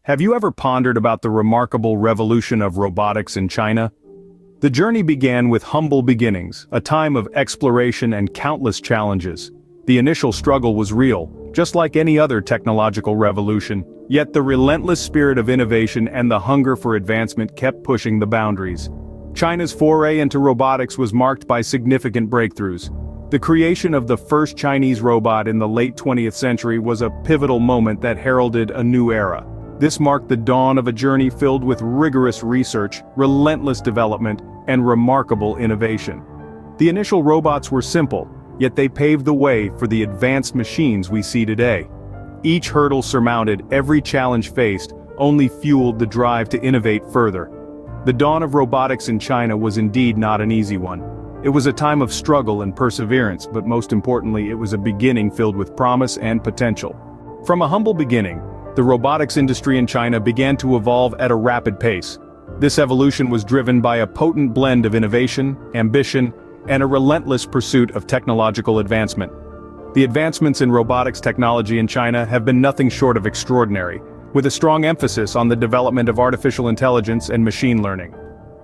Have you ever pondered about the remarkable revolution of robotics in China? The journey began with humble beginnings, a time of exploration and countless challenges. The initial struggle was real, just like any other technological revolution, yet the relentless spirit of innovation and the hunger for advancement kept pushing the boundaries. China's foray into robotics was marked by significant breakthroughs. The creation of the first Chinese robot in the late 20th century was a pivotal moment that heralded a new era. This marked the dawn of a journey filled with rigorous research, relentless development, and remarkable innovation. The initial robots were simple, yet they paved the way for the advanced machines we see today. Each hurdle surmounted, every challenge faced, only fueled the drive to innovate further. The dawn of robotics in China was indeed not an easy one. It was a time of struggle and perseverance, but most importantly, it was a beginning filled with promise and potential. From a humble beginning, the robotics industry in China began to evolve at a rapid pace. This evolution was driven by a potent blend of innovation, ambition, and a relentless pursuit of technological advancement. The advancements in robotics technology in China have been nothing short of extraordinary, with a strong emphasis on the development of artificial intelligence and machine learning.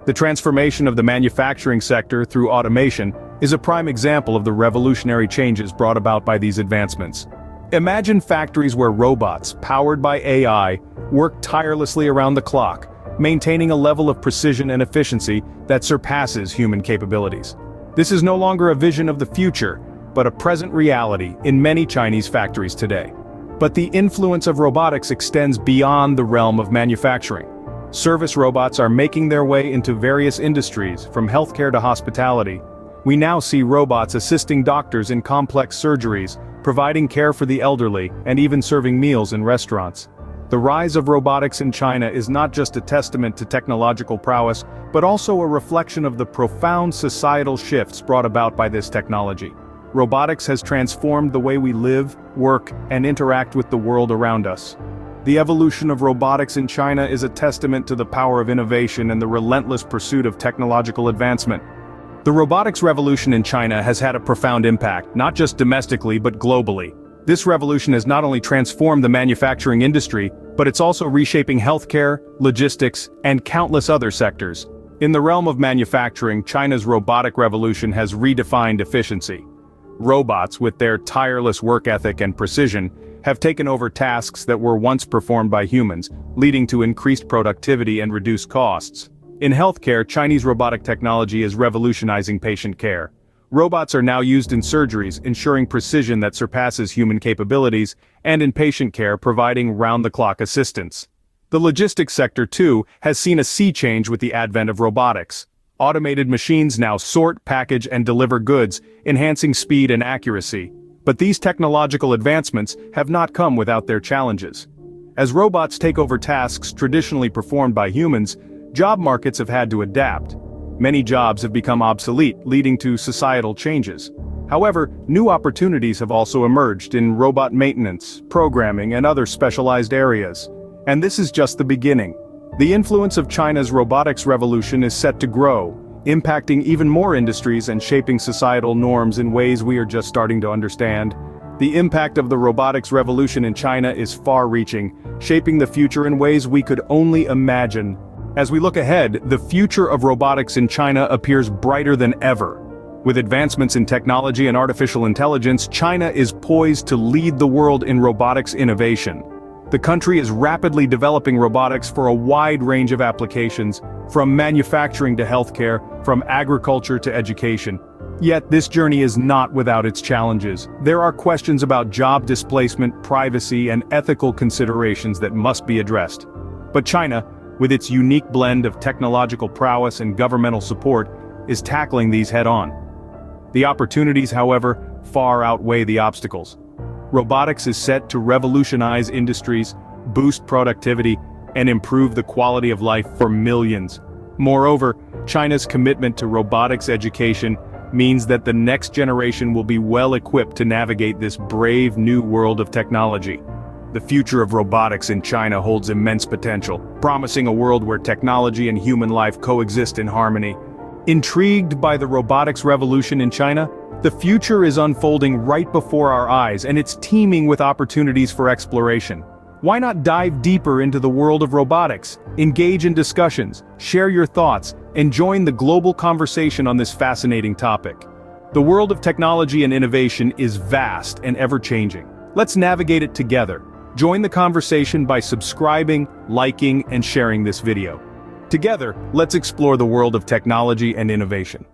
The transformation of the manufacturing sector through automation is a prime example of the revolutionary changes brought about by these advancements. Imagine factories where robots, powered by AI, work tirelessly around the clock, maintaining a level of precision and efficiency that surpasses human capabilities. This is no longer a vision of the future, but a present reality in many Chinese factories today. But the influence of robotics extends beyond the realm of manufacturing. Service robots are making their way into various industries, from healthcare to hospitality. We now see robots assisting doctors in complex surgeries, providing care for the elderly, and even serving meals in restaurants. The rise of robotics in China is not just a testament to technological prowess, but also a reflection of the profound societal shifts brought about by this technology. Robotics has transformed the way we live, work, and interact with the world around us. The evolution of robotics in China is a testament to the power of innovation and the relentless pursuit of technological advancement. The robotics revolution in China has had a profound impact, not just domestically but globally. This revolution has not only transformed the manufacturing industry, but it's also reshaping healthcare, logistics, and countless other sectors. In the realm of manufacturing, China's robotic revolution has redefined efficiency. Robots, with their tireless work ethic and precision, have taken over tasks that were once performed by humans, leading to increased productivity and reduced costs. In healthcare, Chinese robotic technology is revolutionizing patient care. Robots are now used in surgeries, ensuring precision that surpasses human capabilities, and in patient care, providing round-the-clock assistance. The logistics sector, too, has seen a sea change with the advent of robotics. Automated machines now sort, package, and deliver goods, enhancing speed and accuracy. But these technological advancements have not come without their challenges. As robots take over tasks traditionally performed by humans, job markets have had to adapt. Many jobs have become obsolete, leading to societal changes. However, new opportunities have also emerged in robot maintenance, programming, and other specialized areas. And this is just the beginning. The influence of China's robotics revolution is set to grow, impacting even more industries and shaping societal norms in ways we are just starting to understand. The impact of the robotics revolution in China is far-reaching, shaping the future in ways we could only imagine. As we look ahead, the future of robotics in China appears brighter than ever. With advancements in technology and artificial intelligence, China is poised to lead the world in robotics innovation. The country is rapidly developing robotics for a wide range of applications, from manufacturing to healthcare, from agriculture to education. Yet this journey is not without its challenges. There are questions about job displacement, privacy, and ethical considerations that must be addressed. But China, with its unique blend of technological prowess and governmental support, is tackling these head-on. The opportunities, however, far outweigh the obstacles. Robotics is set to revolutionize industries, boost productivity, and improve the quality of life for millions. Moreover, China's commitment to robotics education means that the next generation will be well equipped to navigate this brave new world of technology. The future of robotics in China holds immense potential, promising a world where technology and human life coexist in harmony. Intrigued by the robotics revolution in China? The future is unfolding right before our eyes, and it's teeming with opportunities for exploration. Why not dive deeper into the world of robotics, engage in discussions, share your thoughts, and join the global conversation on this fascinating topic? The world of technology and innovation is vast and ever-changing. Let's navigate it together. Join the conversation by subscribing, liking, and sharing this video. Together, let's explore the world of technology and innovation.